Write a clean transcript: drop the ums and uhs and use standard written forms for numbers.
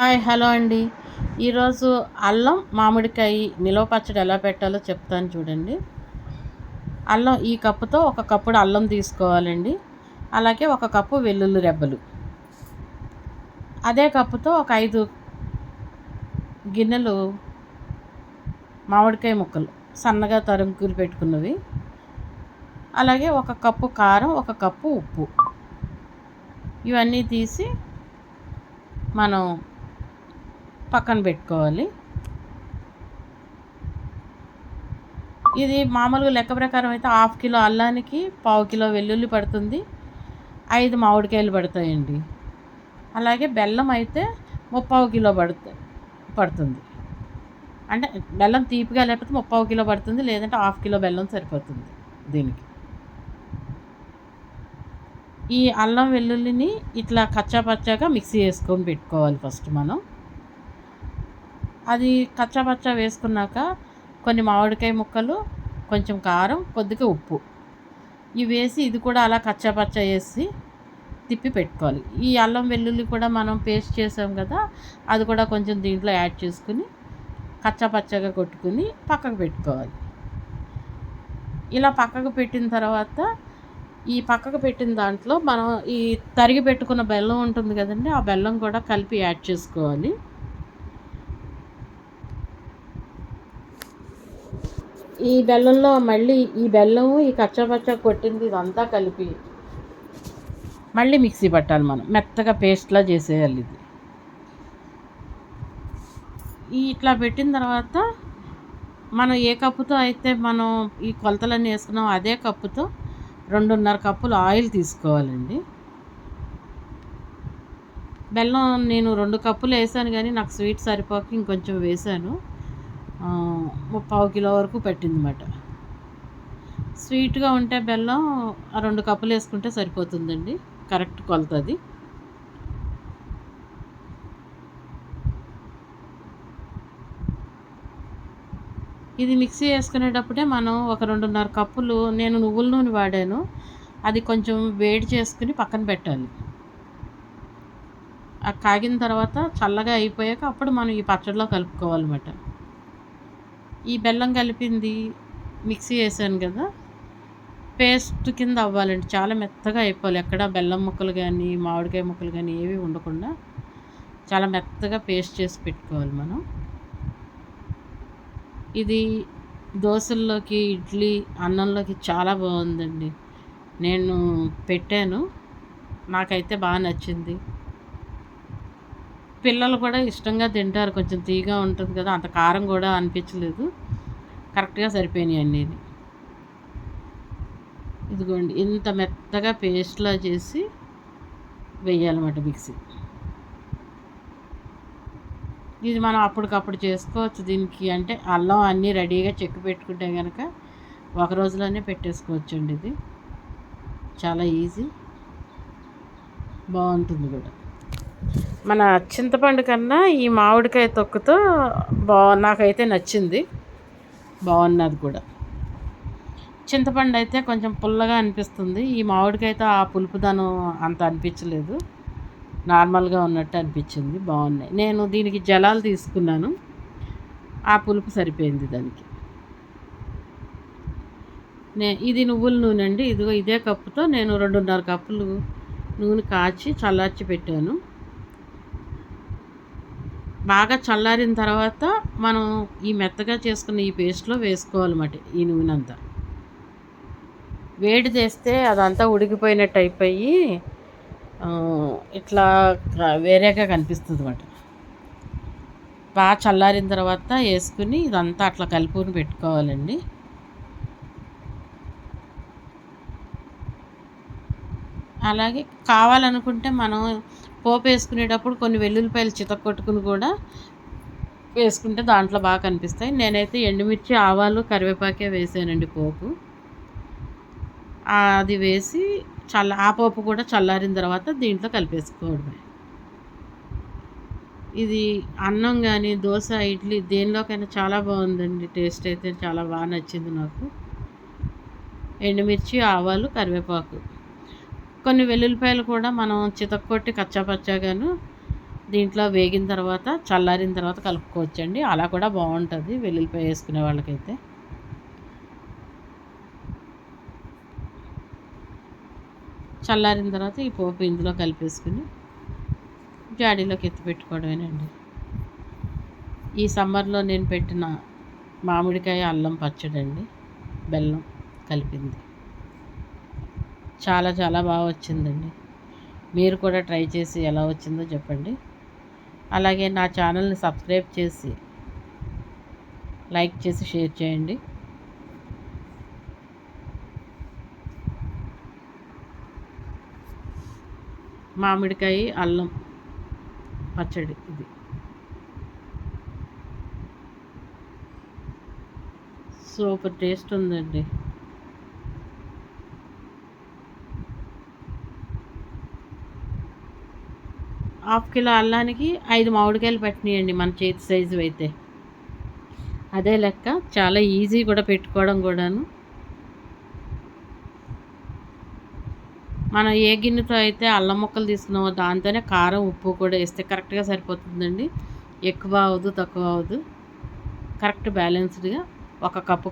Hi hello అండి. ఈరోజు అల్లం మామిడికాయ నిలవ పచ్చడి ఎలా పెట్టాలో చెప్తాను చూడండి. అల్లం ఈ కప్పుతో ఒక కప్పుడు అల్లం తీసుకోవాలండి. అలాగే ఒక కప్పు వెల్లుల్లి రెబ్బలు. అదే కప్పుతో ఒక 5 గిన్నెలు మామిడికాయ ముక్కలు సన్నగా తరుముకుని పెట్టుకున్నవి. అలాగే ఒక కప్పు కారం, ఒక కప్పు ఉప్పు. ఇవన్నీ తీసి మనం పక్కన పెట్టుకోవాలి. ఇది మామూలుగా లెక్క ప్రకారం అయితే 1/2 కిలో అల్లానికి 1/4 కిలో వెల్లుల్లి పడుతుంది, 5 మామిడికాయలు పడతాయండి. అలాగే బెల్లం అయితే 3/4 కిలో పడుతుంది. అంటే బెల్లం తీపిగా లేకపోతే 3/4 కిలో పడుతుంది, లేదంటే 1/2 కిలో బెల్లం సరిపోతుంది దీనికి. ఈ అల్లం వెల్లుల్లిని ఇట్లా కచ్చా పచ్చాగా మిక్సీ వేసుకొని పెట్టుకోవాలి ఫస్ట్ మనం. అది కచ్చా పచ్చా వేసుకున్నాక కొన్ని మామిడికాయ ముక్కలు, కొంచెం కారం, కొద్దిగా ఉప్పు ఇవి వేసి ఇది కూడా అలా కచ్చా పచ్చా వేసి తిప్పి పెట్టుకోవాలి. ఈ అల్లం వెల్లుల్లి కూడా మనం పేస్ట్ చేసాం కదా, అది కూడా కొంచెం దీంట్లో యాడ్ చేసుకుని కచ్చా పచ్చగా కొట్టుకుని పక్కకు పెట్టుకోవాలి. ఇలా పక్కకు పెట్టిన తర్వాత ఈ పక్కకు పెట్టిన దాంట్లో మనం ఈ తరిగి పెట్టుకున్న బెల్లం ఉంటుంది కదండి, ఆ బెల్లం కూడా కలిపి యాడ్ చేసుకోవాలి. ఈ బెల్లంలో మళ్ళీ ఈ బెల్లము ఈ కచ్చాపచ్చా కొట్టింది ఇదంతా కలిపి మళ్ళీ మిక్సీ పట్టాలి. మనం మెత్తగా పేస్ట్లా చేసేయాలి. ఇది ఇట్లా పెట్టిన తర్వాత మనం ఏ కప్పుతో అయితే మనం ఈ కొలతలన్నీ వేసుకున్నాం అదే కప్పుతో 2.5 కప్పులు ఆయిల్ తీసుకోవాలండి. బెల్లం నేను 2 కప్పులు వేసాను, కానీ నాకు స్వీట్ సరిపోక ఇంకొంచెం వేసాను. 3/4 కిలో వరకు పట్టిందన్నమాట. స్వీట్గా ఉంటే బెల్లం 2 కప్పులు వేసుకుంటే సరిపోతుందండి, కరెక్ట్ కొలత అది. ఇది మిక్సీ వేసుకునేటప్పుడే మనం ఒక 2.5 కప్పులు నేను నువ్వుల నూనె వాడాను, అది కొంచెం వేడి చేసుకుని పక్కన పెట్టాలి. అది కాగిన తర్వాత చల్లగా అయిపోయాక అప్పుడు మనం ఈ పచ్చడిలో కలుపుకోవాలన్నమాట. ఈ బెల్లం కలిపింది మిక్సీ వేసాను కదా, పేస్ట్ కింద అవ్వాలండి, చాలా మెత్తగా అయిపోవాలి. ఎక్కడ బెల్లం ముక్కలు కానీ మామిడికాయ ముక్కలు కానీ ఏవి ఉండకుండా చాలా మెత్తగా పేస్ట్ చేసి పెట్టుకోవాలి మనం. ఇది దోశల్లోకి, ఇడ్లీ, అన్నంలోకి చాలా బాగుందండి. నేను పెట్టాను, నాకైతే బాగా నచ్చింది. పిల్లలు కూడా ఇష్టంగా తింటారు, కొంచెం తీగా ఉంటుంది కదా, అంత కారం కూడా అనిపించలేదు, కరెక్ట్గా సరిపోయినాయి అన్నీ. ఇదిగోండి ఇంత మెత్తగా పేస్ట్లా చేసి వేయాలన్నమాట మిక్సీ. ఇది మనం అప్పటికప్పుడు చేసుకోవచ్చు దీనికి. అంటే అల్లం అన్నీ రెడీగా చెక్కి పెట్టుకుంటే కనుక ఒక రోజులోనే పెట్టేసుకోవచ్చు అండి. ఇది చాలా ఈజీ, బాగుంటుంది కూడా. మన చింతపండు కన్నా ఈ మామిడికాయ తొక్కుతో నాకైతే నచ్చింది, బాగున్నది కూడా. చింతపండు అయితే కొంచెం పుల్లగా అనిపిస్తుంది, ఈ మామిడికాయతో ఆ పులుపుదనం అంత అనిపించలేదు, నార్మల్గా ఉన్నట్టు అనిపించింది. బాగున్నాయి. నేను దీనికి జలాలు తీసుకున్నాను, ఆ పులుపు సరిపోయింది దానికి. ఇది నువ్వుల నూనె అండి. ఇదిగో ఇదే కప్పుతో నేను 2.5 కప్పులు నూనె కాచి చల్లార్చి పెట్టాను. బాగా చల్లారిన తర్వాత మనం ఈ మెత్తగా చేసుకున్న ఈ పేస్ట్లో వేసుకోవాలన్నమాట. ఈ నూనె అంతా వేడి చేస్తే అదంతా ఉడికిపోయినట్టు అయిపోయి ఇట్లా వేరేగా కనిపిస్తుంది అన్నమాట. బాగా చల్లారిన తర్వాత వేసుకుని ఇదంతా అట్లా కలుపుకొని పెట్టుకోవాలండి. అలాగే కావాలనుకుంటే మనం పోపు వేసుకునేటప్పుడు కొన్ని వెల్లుల్లిపాయలు చితక్కొట్టుకుని కూడా వేసుకుంటే దాంట్లో బాగా కనిపిస్తాయి. నేనైతే ఎండుమిర్చి, ఆవాలు, కరివేపాకే వేసానండి పోపు. అది వేసి ఆ పోపు కూడా చల్లారిన తర్వాత దీంట్లో కలిపేసుకోవడమే. ఇది అన్నం కానీ దోశ, ఇడ్లీ దేనిలోకైనా చాలా బాగుందండి. టేస్ట్ అయితే చాలా బాగా నచ్చింది నాకు. ఎండుమిర్చి, ఆవాలు, కరివేపాకు, కొన్ని వెల్లుల్లిపాయలు కూడా మనం చితక్కొట్టి కచ్చాపచ్చాగాను దీంట్లో వేగిన తర్వాత చల్లారిన తర్వాత కలుపుకోవచ్చండి. అలా కూడా బాగుంటుంది వెల్లుల్లిపాయ వేసుకునే వాళ్ళకైతే. చల్లారిన తర్వాత ఈ పోపు ఇందులో కలిపేసుకుని జాడీలోకి ఎత్తి పెట్టుకోవడమేనండి. ఈ సమ్మర్లో నేను పెట్టిన మామిడికాయ అల్లం పచ్చడి అండి, బెల్లం కలిపింది. చాలా చాలా బాగా వచ్చిందండి. మీరు కూడా ట్రై చేసి ఎలా వచ్చిందో చెప్పండి. అలాగే నా ఛానల్ని సబ్స్క్రైబ్ చేసి లైక్ చేసి షేర్ చేయండి. మామిడికాయ అల్లం పచ్చడి ఇది. సూపర్ టేస్ట్ ఉందండి. హాఫ్ కిలో అల్లానికి 5 మామిడికాయలు పట్టినాయండి మన చేతి సైజు అయితే. అదే లెక్క. చాలా ఈజీ కూడా పెట్టుకోవడం కూడాను. మనం ఏ గిన్నెతో అయితే అల్లం ముక్కలు తీసుకున్నామో దాంతోనే కారం ఉప్పు కూడా వేస్తే కరెక్ట్గా సరిపోతుందండి. ఎక్కువ అవ్వదు, తక్కువ అవ్వదు. కరెక్ట్ బ్యాలెన్స్డ్గా 1 కప్పు